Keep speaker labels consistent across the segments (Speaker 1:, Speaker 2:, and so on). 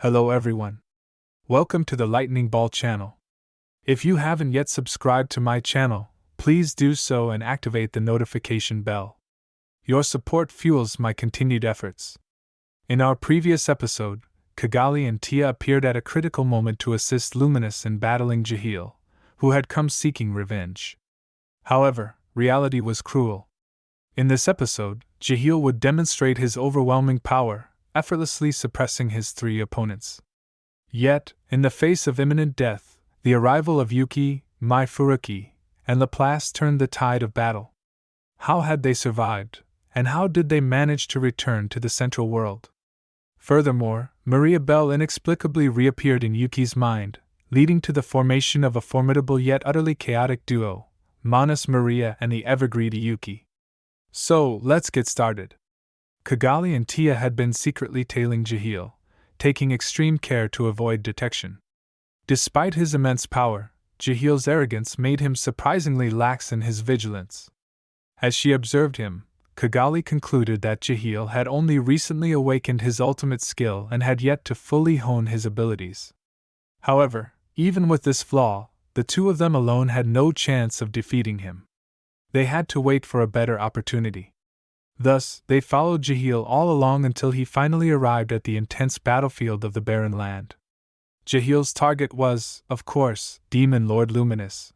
Speaker 1: Hello everyone. Welcome to the Lightning Ball channel. If you haven't yet subscribed to my channel, please do so and activate the notification bell. Your support fuels my continued efforts. In our previous episode, Kagali and Tia appeared at a critical moment to assist Luminous in battling Jahil, who had come seeking revenge. However, reality was cruel. In this episode, Jahil would demonstrate his overwhelming power, effortlessly suppressing his three opponents. Yet, in the face of imminent death, the arrival of Yuuki, Mai Furuki, and Laplace turned the tide of battle. How had they survived, and how did they manage to return to the central world? Furthermore, Mariabell inexplicably reappeared in Yuki's mind, leading to the formation of a formidable yet utterly chaotic duo, Manas Maria and the ever-greedy Yuuki. So, let's get started. Kagali and Tia had been secretly tailing Jahil, taking extreme care to avoid detection. Despite his immense power, Jahil's arrogance made him surprisingly lax in his vigilance. As she observed him, Kagali concluded that Jahil had only recently awakened his ultimate skill and had yet to fully hone his abilities. However, even with this flaw, the two of them alone had no chance of defeating him. They had to wait for a better opportunity. Thus, they followed Jahil all along until he finally arrived at the intense battlefield of the barren land. Jahil's target was, of course, Demon Lord Luminous.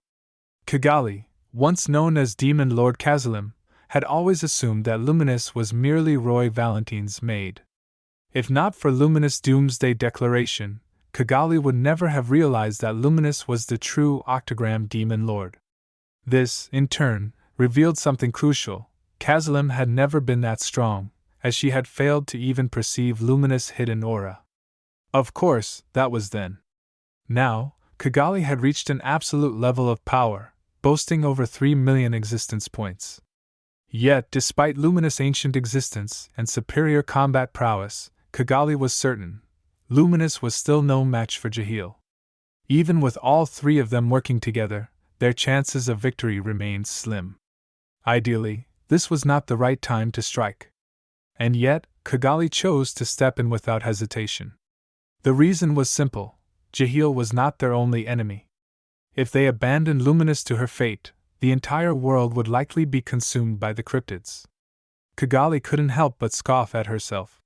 Speaker 1: Kagali, once known as Demon Lord Kazalim, had always assumed that Luminous was merely Roy Valentine's maid. If not for Luminous' doomsday declaration, Kagali would never have realized that Luminous was the true Octagram Demon Lord. This, in turn, revealed something crucial. Kazalim had never been that strong, as she had failed to even perceive Luminous' hidden aura. Of course, that was then. Now, Kagali had reached an absolute level of power, boasting over 3 million existence points. Yet, despite Luminous' ancient existence and superior combat prowess, Kagali was certain Luminous was still no match for Jahil. Even with all three of them working together, their chances of victory remained slim. Ideally, this was not the right time to strike. And yet, Kagali chose to step in without hesitation. The reason was simple: Jahil was not their only enemy. If they abandoned Luminous to her fate, the entire world would likely be consumed by the cryptids. Kagali couldn't help but scoff at herself.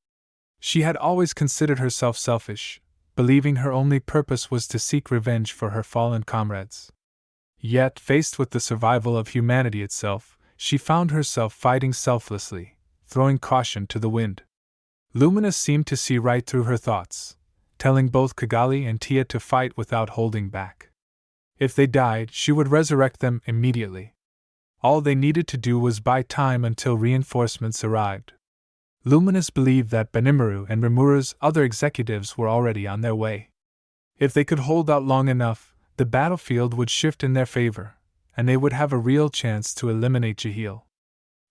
Speaker 1: She had always considered herself selfish, believing her only purpose was to seek revenge for her fallen comrades. Yet, faced with the survival of humanity itself, she found herself fighting selflessly, throwing caution to the wind. Luminous seemed to see right through her thoughts, telling both Kagali and Tia to fight without holding back. If they died, she would resurrect them immediately. All they needed to do was buy time until reinforcements arrived. Luminous believed that Benimaru and Rimura's other executives were already on their way. If they could hold out long enough, the battlefield would shift in their favor, and they would have a real chance to eliminate Jahil.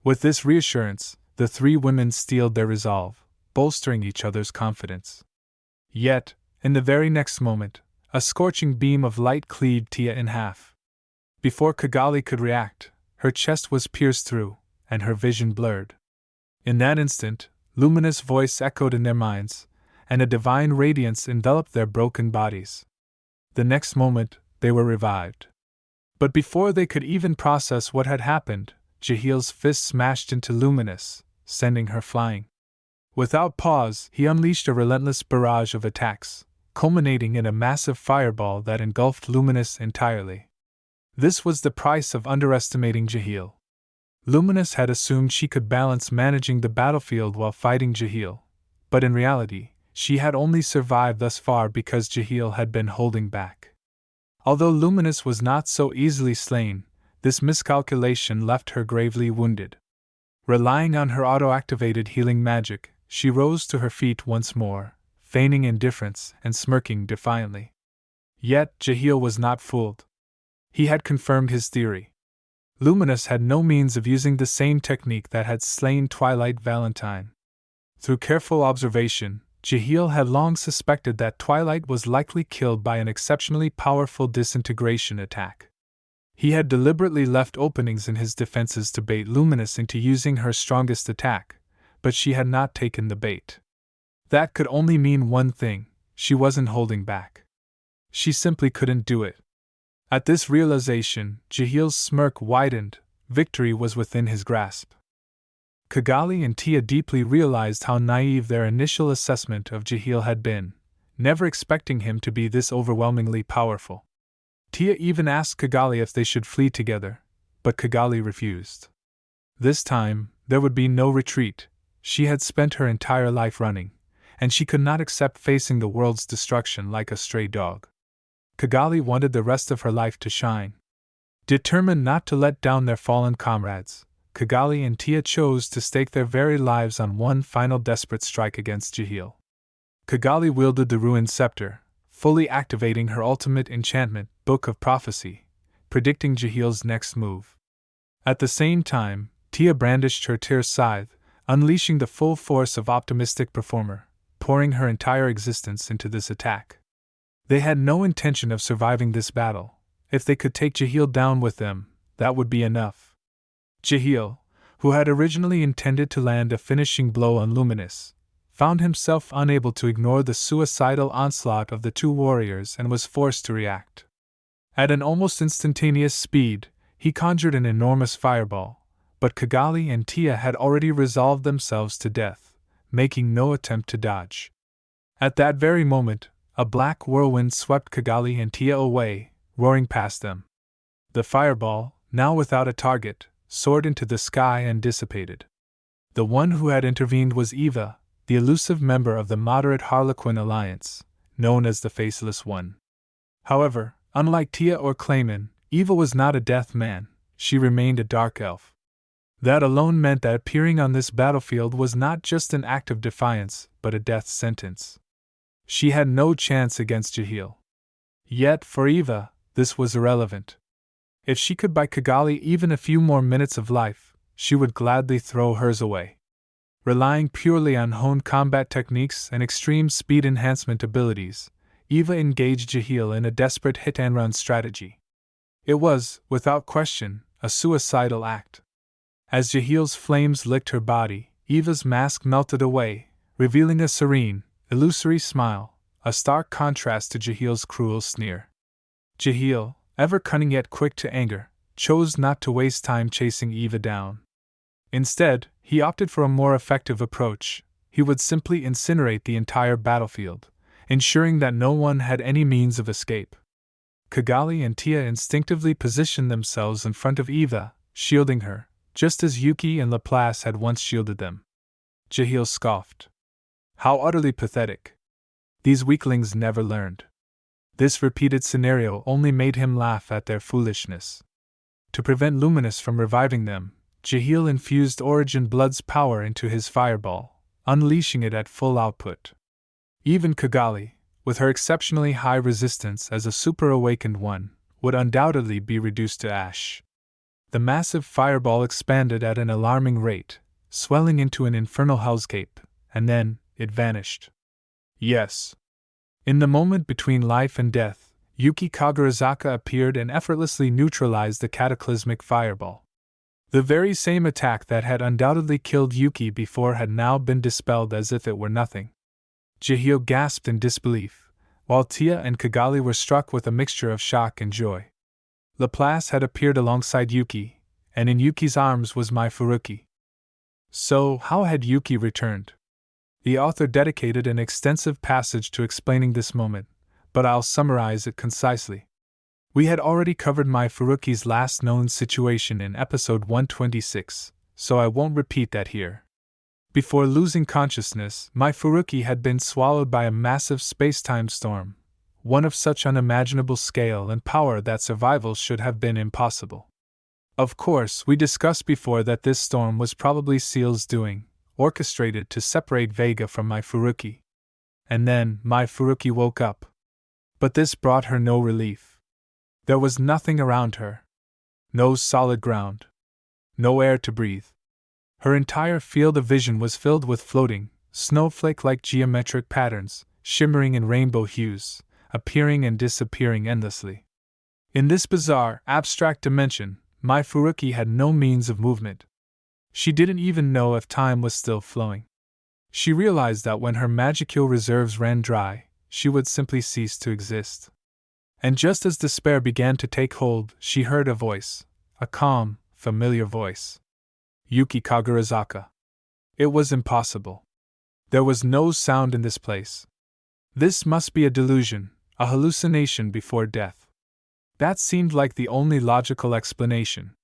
Speaker 1: With this reassurance, the three women steeled their resolve, bolstering each other's confidence. Yet, in the very next moment, a scorching beam of light cleaved Tia in half. Before Kagali could react, her chest was pierced through, and her vision blurred. In that instant, Luminous' voice echoed in their minds, and a divine radiance enveloped their broken bodies. The next moment, they were revived. But before they could even process what had happened, Jahil's fist smashed into Luminous, sending her flying. Without pause, he unleashed a relentless barrage of attacks, culminating in a massive fireball that engulfed Luminous entirely. This was the price of underestimating Jahil. Luminous had assumed she could balance managing the battlefield while fighting Jahil, but in reality, she had only survived thus far because Jahil had been holding back. Although Luminous was not so easily slain, this miscalculation left her gravely wounded. Relying on her auto-activated healing magic, she rose to her feet once more, feigning indifference and smirking defiantly. Yet Jahil was not fooled. He had confirmed his theory. Luminous had no means of using the same technique that had slain Twilight Valentine. Through careful observation, Jahil had long suspected that Twilight was likely killed by an exceptionally powerful disintegration attack. He had deliberately left openings in his defenses to bait Luminous into using her strongest attack, but she had not taken the bait. That could only mean one thing: she wasn't holding back. She simply couldn't do it. At this realization, Jahil's smirk widened. Victory was within his grasp. Kagali and Tia deeply realized how naive their initial assessment of Jahil had been, never expecting him to be this overwhelmingly powerful. Tia even asked Kagali if they should flee together, but Kagali refused. This time, there would be no retreat. She had spent her entire life running, and she could not accept facing the world's destruction like a stray dog. Kagali wanted the rest of her life to shine. Determined not to let down their fallen comrades, Kagali and Tia chose to stake their very lives on one final desperate strike against Jahil. Kagali wielded the ruined scepter, fully activating her ultimate enchantment, Book of Prophecy, predicting Jahil's next move. At the same time, Tia brandished her tear scythe, unleashing the full force of optimistic performer, pouring her entire existence into this attack. They had no intention of surviving this battle. If they could take Jahil down with them, that would be enough. Jahil, who had originally intended to land a finishing blow on Luminous, found himself unable to ignore the suicidal onslaught of the two warriors and was forced to react. At an almost instantaneous speed, he conjured an enormous fireball, but Kagali and Tia had already resolved themselves to death, making no attempt to dodge. At that very moment, a black whirlwind swept Kagali and Tia away, roaring past them. The fireball, now without a target, soared into the sky and dissipated. The one who had intervened was Eva, the elusive member of the moderate Harlequin alliance, known as the Faceless One. However, unlike Tia or Clayman, Eva was not a death man, she remained a dark elf. That alone meant that appearing on this battlefield was not just an act of defiance, but a death sentence. She had no chance against Jahil. Yet, for Eva, this was irrelevant. If she could buy Kagali even a few more minutes of life, she would gladly throw hers away. Relying purely on honed combat techniques and extreme speed enhancement abilities, Eva engaged Jahil in a desperate hit-and-run strategy. It was, without question, a suicidal act. As Jahil's flames licked her body, Eva's mask melted away, revealing a serene, illusory smile, a stark contrast to Jahil's cruel sneer. Jahil, ever cunning yet quick to anger, chose not to waste time chasing Eva down. Instead, he opted for a more effective approach. He would simply incinerate the entire battlefield, ensuring that no one had any means of escape. Kagali and Tia instinctively positioned themselves in front of Eva, shielding her, just as Yuuki and Laplace had once shielded them. Jahil scoffed. How utterly pathetic. These weaklings never learned. This repeated scenario only made him laugh at their foolishness. To prevent Luminous from reviving them, Jahil infused Origin Blood's power into his fireball, unleashing it at full output. Even Kagali, with her exceptionally high resistance as a super-awakened one, would undoubtedly be reduced to ash. The massive fireball expanded at an alarming rate, swelling into an infernal hellscape, and then it vanished. Yes. In the moment between life and death, Yuuki Kagurazaka appeared and effortlessly neutralized the cataclysmic fireball. The very same attack that had undoubtedly killed Yuuki before had now been dispelled as if it were nothing. Jahil gasped in disbelief, while Tia and Kagali were struck with a mixture of shock and joy. Laplace had appeared alongside Yuuki, and in Yuuki's arms was Mai Furuki. So, how had Yuuki returned? The author dedicated an extensive passage to explaining this moment, but I'll summarize it concisely. We had already covered Mai Furuki's last known situation in episode 126, so I won't repeat that here. Before losing consciousness, Mai Furuki had been swallowed by a massive space-time storm, one of such unimaginable scale and power that survival should have been impossible. Of course, we discussed before that this storm was probably Seal's doing, orchestrated to separate Vega from Mai Furuki. And then, Mai Furuki woke up. But this brought her no relief. There was nothing around her. No solid ground. No air to breathe. Her entire field of vision was filled with floating, snowflake-like geometric patterns, shimmering in rainbow hues, appearing and disappearing endlessly. In this bizarre, abstract dimension, Mai Furuki had no means of movement. She didn't even know if time was still flowing. She realized that when her magical reserves ran dry, she would simply cease to exist. And just as despair began to take hold, she heard a voice, a calm, familiar voice. Yuuki Kagurazaka. It was impossible. There was no sound in this place. This must be a delusion, a hallucination before death. That seemed like the only logical explanation.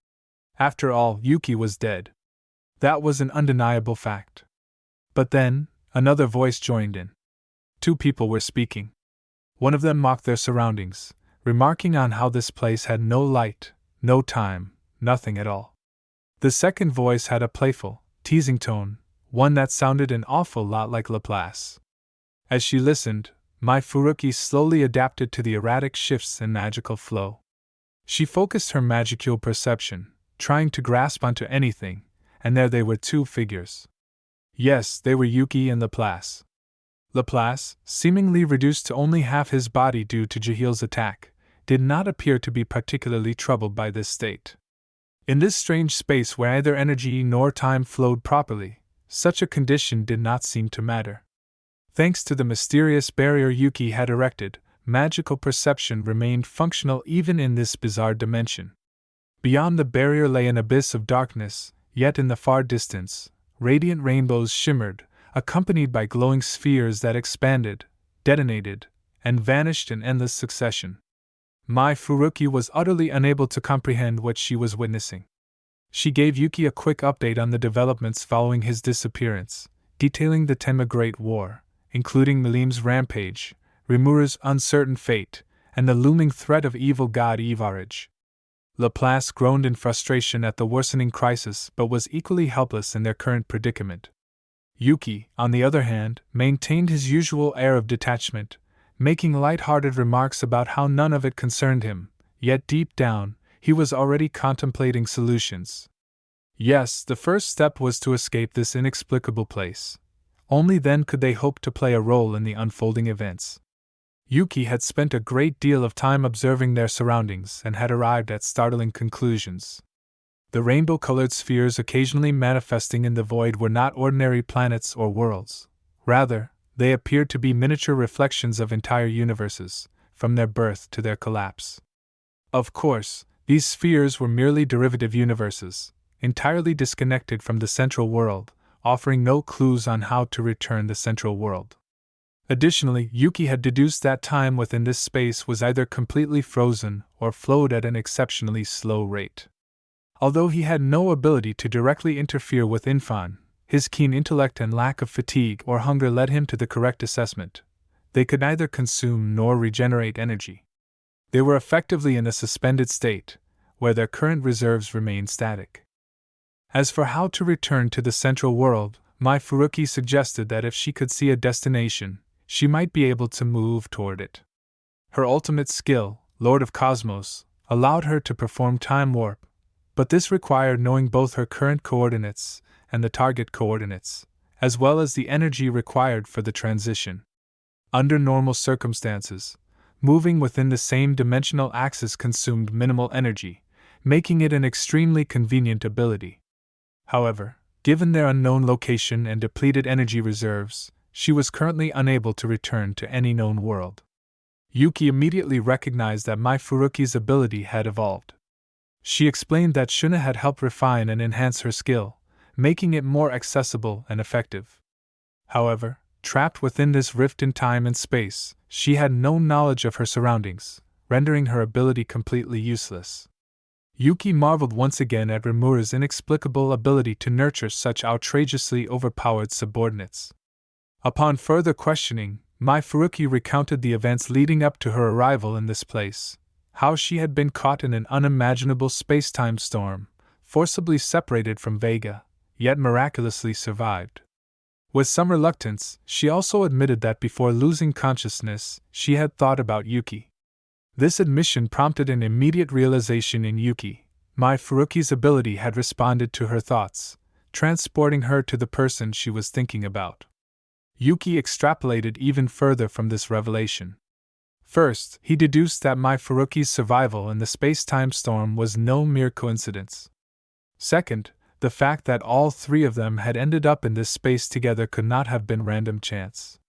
Speaker 1: After all, Yuuki was dead. That was an undeniable fact. But then, another voice joined in. Two people were speaking. One of them mocked their surroundings, remarking on how this place had no light, no time, nothing at all. The second voice had a playful, teasing tone, one that sounded an awful lot like Laplace. As she listened, Mai Furuki slowly adapted to the erratic shifts in magical flow. She focused her magical perception, trying to grasp onto anything, and there they were, two figures. Yes, they were Yuuki and Laplace. Laplace, seemingly reduced to only half his body due to Jahil's attack, did not appear to be particularly troubled by this state. In this strange space where neither energy nor time flowed properly, such a condition did not seem to matter. Thanks to the mysterious barrier Yuuki had erected, magical perception remained functional even in this bizarre dimension. Beyond the barrier lay an abyss of darkness, yet in the far distance, radiant rainbows shimmered, accompanied by glowing spheres that expanded, detonated, and vanished in endless succession. Mai Furuki was utterly unable to comprehend what she was witnessing. She gave Yuuki a quick update on the developments following his disappearance, detailing the Tenma Great War, including Milim's rampage, Rimura's uncertain fate, and the looming threat of evil god Evarage. Laplace groaned in frustration at the worsening crisis but was equally helpless in their current predicament. Yuuki, on the other hand, maintained his usual air of detachment, making light-hearted remarks about how none of it concerned him, yet deep down, he was already contemplating solutions. Yes, the first step was to escape this inexplicable place. Only then could they hope to play a role in the unfolding events. Yuuki had spent a great deal of time observing their surroundings and had arrived at startling conclusions. The rainbow-colored spheres occasionally manifesting in the void were not ordinary planets or worlds. Rather, they appeared to be miniature reflections of entire universes, from their birth to their collapse. Of course, these spheres were merely derivative universes, entirely disconnected from the central world, offering no clues on how to return the central world. Additionally, Yuuki had deduced that time within this space was either completely frozen or flowed at an exceptionally slow rate. Although he had no ability to directly interfere with Infan, his keen intellect and lack of fatigue or hunger led him to the correct assessment. They could neither consume nor regenerate energy. They were effectively in a suspended state, where their current reserves remained static. As for how to return to the central world, Mai Furuki suggested that if she could see a destination, she might be able to move toward it. Her ultimate skill, Lord of Cosmos, allowed her to perform time warp, but this required knowing both her current coordinates and the target coordinates, as well as the energy required for the transition. Under normal circumstances, moving within the same dimensional axis consumed minimal energy, making it an extremely convenient ability. However, given their unknown location and depleted energy reserves, she was currently unable to return to any known world. Yuuki immediately recognized that Mai Furuki's ability had evolved. She explained that Shuna had helped refine and enhance her skill, making it more accessible and effective. However, trapped within this rift in time and space, she had no knowledge of her surroundings, rendering her ability completely useless. Yuuki marveled once again at Rimura's inexplicable ability to nurture such outrageously overpowered subordinates. Upon further questioning, Mai Furuki recounted the events leading up to her arrival in this place, how she had been caught in an unimaginable space-time storm, forcibly separated from Vega, yet miraculously survived. With some reluctance, she also admitted that before losing consciousness, she had thought about Yuuki. This admission prompted an immediate realization in Yuuki. Mai Furuki's ability had responded to her thoughts, transporting her to the person she was thinking about. Yuuki extrapolated even further from this revelation. First, he deduced that Mai Furuki's survival in the space-time storm was no mere coincidence. Second, the fact that all three of them had ended up in this space together could not have been random chance.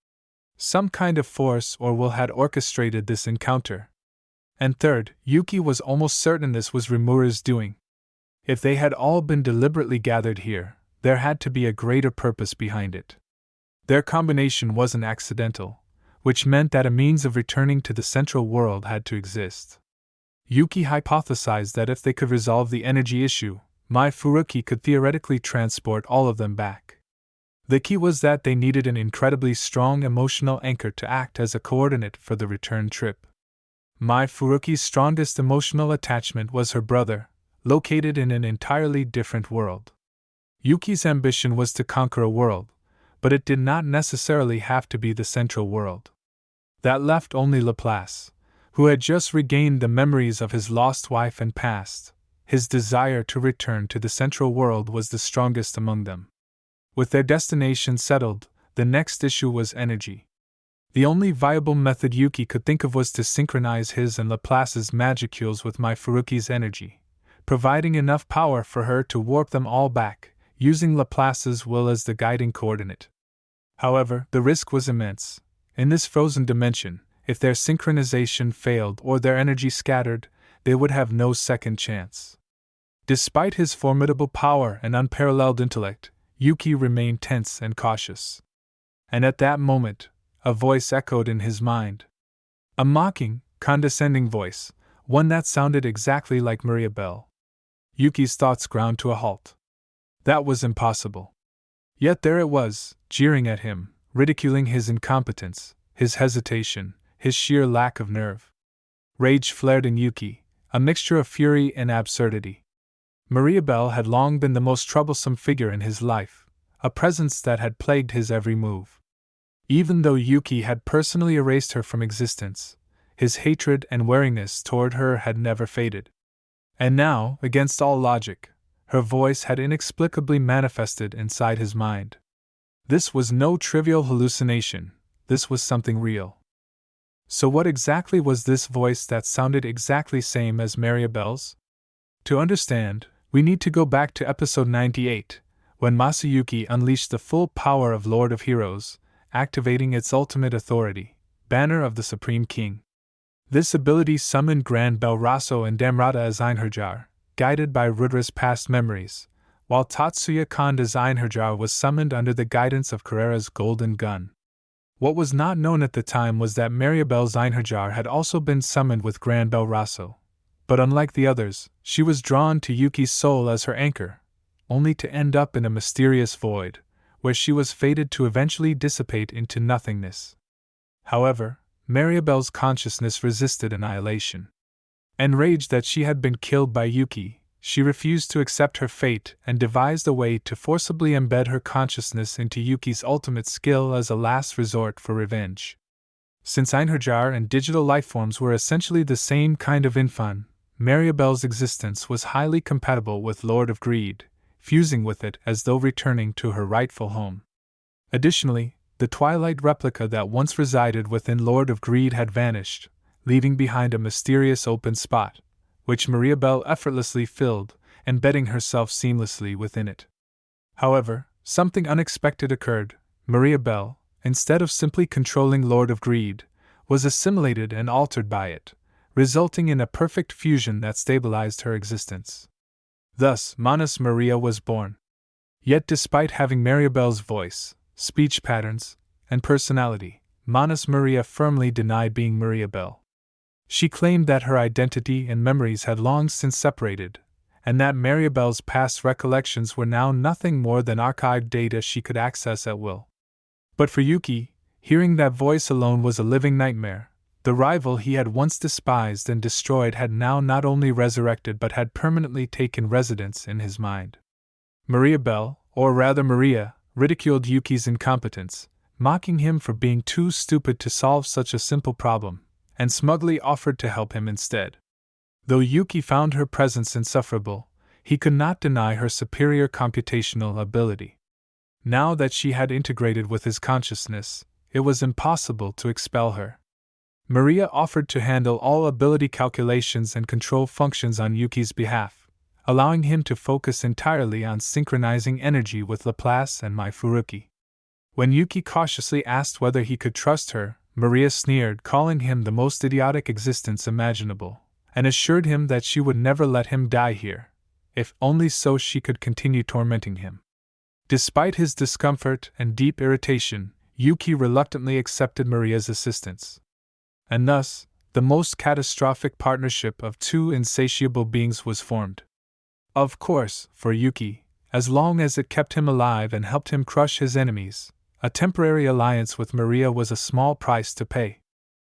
Speaker 1: Some kind of force or will had orchestrated this encounter. And third, Yuuki was almost certain this was Rimura's doing. If they had all been deliberately gathered here, there had to be a greater purpose behind it. Their combination wasn't accidental, which meant that a means of returning to the central world had to exist. Yuuki hypothesized that if they could resolve the energy issue, Mai Furuki could theoretically transport all of them back. The key was that they needed an incredibly strong emotional anchor to act as a coordinate for the return trip. Mai Furuki's strongest emotional attachment was her brother, located in an entirely different world. Yuki's ambition was to conquer a world, but it did not necessarily have to be the central world. That left only Laplace, who had just regained the memories of his lost wife and past. His desire to return to the central world was the strongest among them. With their destination settled, the next issue was energy. The only viable method Yuuki could think of was to synchronize his and Laplace's magicules with Mai Furuki's energy, providing enough power for her to warp them all back, using Laplace's will as the guiding coordinate. However, the risk was immense. In this frozen dimension, if their synchronization failed or their energy scattered, they would have no second chance. Despite his formidable power and unparalleled intellect, Yuuki remained tense and cautious. And at that moment, a voice echoed in his mind. A mocking, condescending voice, one that sounded exactly like Mariabell. Yuuki's thoughts ground to a halt. That was impossible. Yet there it was, jeering at him, ridiculing his incompetence, his hesitation, his sheer lack of nerve. Rage flared in Yuuki, a mixture of fury and absurdity. Mariabell had long been the most troublesome figure in his life, a presence that had plagued his every move. Even though Yuuki had personally erased her from existence, his hatred and wariness toward her had never faded. And now, against all logic, her voice had inexplicably manifested inside his mind. This was no trivial hallucination, this was something real. So what exactly was this voice that sounded exactly same as Mariabell's? To understand, we need to go back to episode 98, when Masayuki unleashed the full power of Lord of Heroes, activating its ultimate authority, Banner of the Supreme King. This ability summoned Grand Bell Rasso and Damrata as Einherjar, guided by Rudra's past memories, while Tatsuya Konda's Einherjar was summoned under the guidance of Carrera's Golden Gun. What was not known at the time was that Mariabell's Einherjar had also been summoned with Grand Bell Rasso, but unlike the others, she was drawn to Yuki's soul as her anchor, only to end up in a mysterious void, where she was fated to eventually dissipate into nothingness. However, Mariabell's consciousness resisted annihilation. Enraged that she had been killed by Yuuki, she refused to accept her fate and devised a way to forcibly embed her consciousness into Yuki's ultimate skill as a last resort for revenge. Since Einherjar and digital lifeforms were essentially the same kind of infan, Mariabell's existence was highly compatible with Lord of Greed, fusing with it as though returning to her rightful home. Additionally, the Twilight replica that once resided within Lord of Greed had vanished, leaving behind a mysterious open spot, which Mariabell effortlessly filled, embedding herself seamlessly within it. However, something unexpected occurred. Mariabell, instead of simply controlling Lord of Greed, was assimilated and altered by it, resulting in a perfect fusion that stabilized her existence. Thus, Manas Maria was born. Yet despite having Mariabell's voice, speech patterns, and personality, Manas Maria firmly denied being Mariabell. She claimed that her identity and memories had long since separated, and that Mariabell's past recollections were now nothing more than archived data she could access at will. But for Yuuki, hearing that voice alone was a living nightmare. The rival he had once despised and destroyed had now not only resurrected but had permanently taken residence in his mind. Mariabell, or rather Maria, ridiculed Yuuki's incompetence, mocking him for being too stupid to solve such a simple problem, and smugly offered to help him instead. Though Yuuki found her presence insufferable, he could not deny her superior computational ability. Now that she had integrated with his consciousness, it was impossible to expel her. Maria offered to handle all ability calculations and control functions on Yuuki's behalf, allowing him to focus entirely on synchronizing energy with Laplace and Mai Furuki. When Yuuki cautiously asked whether he could trust her, Maria sneered, calling him the most idiotic existence imaginable, and assured him that she would never let him die here, if only so she could continue tormenting him. Despite his discomfort and deep irritation, Yuuki reluctantly accepted Maria's assistance. And thus, the most catastrophic partnership of two insatiable beings was formed. Of course, for Yuuki, as long as it kept him alive and helped him crush his enemies, a temporary alliance with Maria was a small price to pay.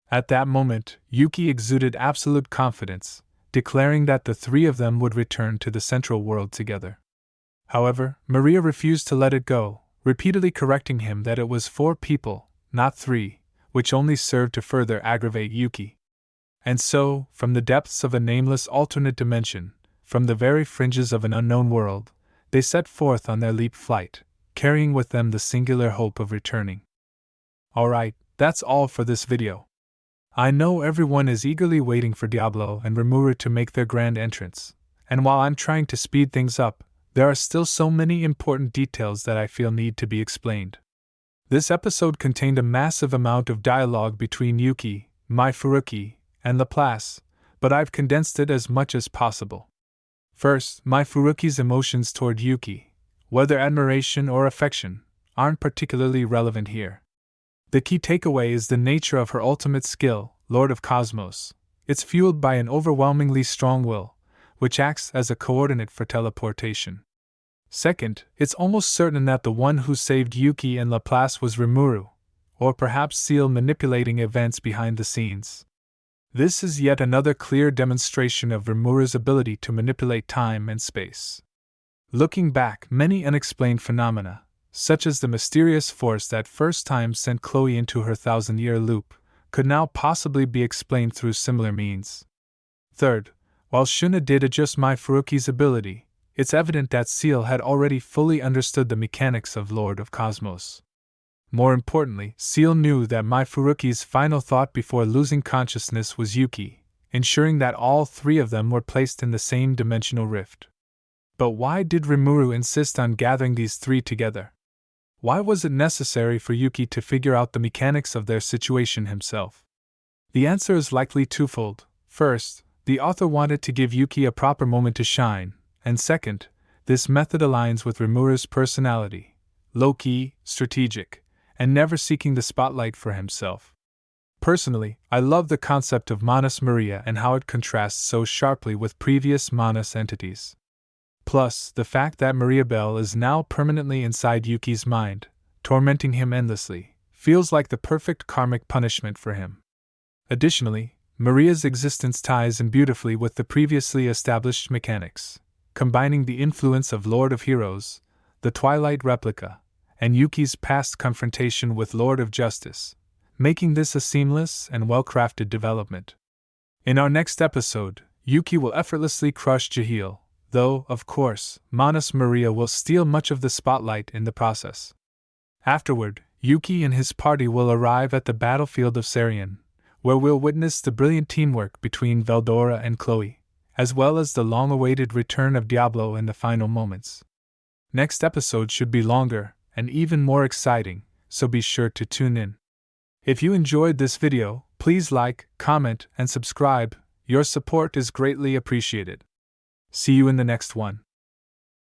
Speaker 1: At that moment, Yuuki exuded absolute confidence, declaring that the three of them would return to the central world together. However, Maria refused to let it go, repeatedly correcting him that it was 4 people, not 3, which only served to further aggravate Yuuki. And so, from the depths of a nameless alternate dimension, from the very fringes of an unknown world, they set forth on their leap flight, carrying with them the singular hope of returning. Alright, that's all for this video. I know everyone is eagerly waiting for Diablo and Rimuru to make their grand entrance, and while I'm trying to speed things up, there are still so many important details that I feel need to be explained. This episode contained a massive amount of dialogue between Yuuki, Mai Furuki, and Laplace, but I've condensed it as much as possible. First, Mai Furuki's emotions toward Yuuki, whether admiration or affection, aren't particularly relevant here. The key takeaway is the nature of her ultimate skill, Lord of Cosmos. It's fueled by an overwhelmingly strong will, which acts as a coordinate for teleportation. Second, it's almost certain that the one who saved Yuuki and Laplace was Rimuru, or perhaps Seal manipulating events behind the scenes. This is yet another clear demonstration of Rimuru's ability to manipulate time and space. Looking back, many unexplained phenomena, such as the mysterious force that first time sent Chloe into her 1,000-year loop, could now possibly be explained through similar means. Third, while Shuna did adjust Mai Furuki's ability, it's evident that Seal had already fully understood the mechanics of Lord of Cosmos. More importantly, Seal knew that Mai Furuki's final thought before losing consciousness was Yuuki, ensuring that all 3 of them were placed in the same dimensional rift. But why did Rimuru insist on gathering these 3 together? Why was it necessary for Yuuki to figure out the mechanics of their situation himself? The answer is likely twofold. First, the author wanted to give Yuuki a proper moment to shine, and second, this method aligns with Rimuru's personality, low-key, strategic, and never seeking the spotlight for himself. Personally, I love the concept of Manas Maria and how it contrasts so sharply with previous Manas entities. Plus, the fact that Mariabell is now permanently inside Yuuki's mind, tormenting him endlessly, feels like the perfect karmic punishment for him. Additionally, Maria's existence ties in beautifully with the previously established mechanics, combining the influence of Lord of Heroes, the Twilight replica, and Yuuki's past confrontation with Lord of Justice, making this a seamless and well-crafted development. In our next episode, Yuuki will effortlessly crush Jahil, though, of course, Manas Maria will steal much of the spotlight in the process. Afterward, Yuuki and his party will arrive at the battlefield of Sarian, where we'll witness the brilliant teamwork between Veldora and Chloe, as well as the long-awaited return of Diablo in the final moments. Next episode should be longer and even more exciting, so be sure to tune in. If you enjoyed this video, please like, comment, and subscribe. Your support is greatly appreciated. See you in the next one.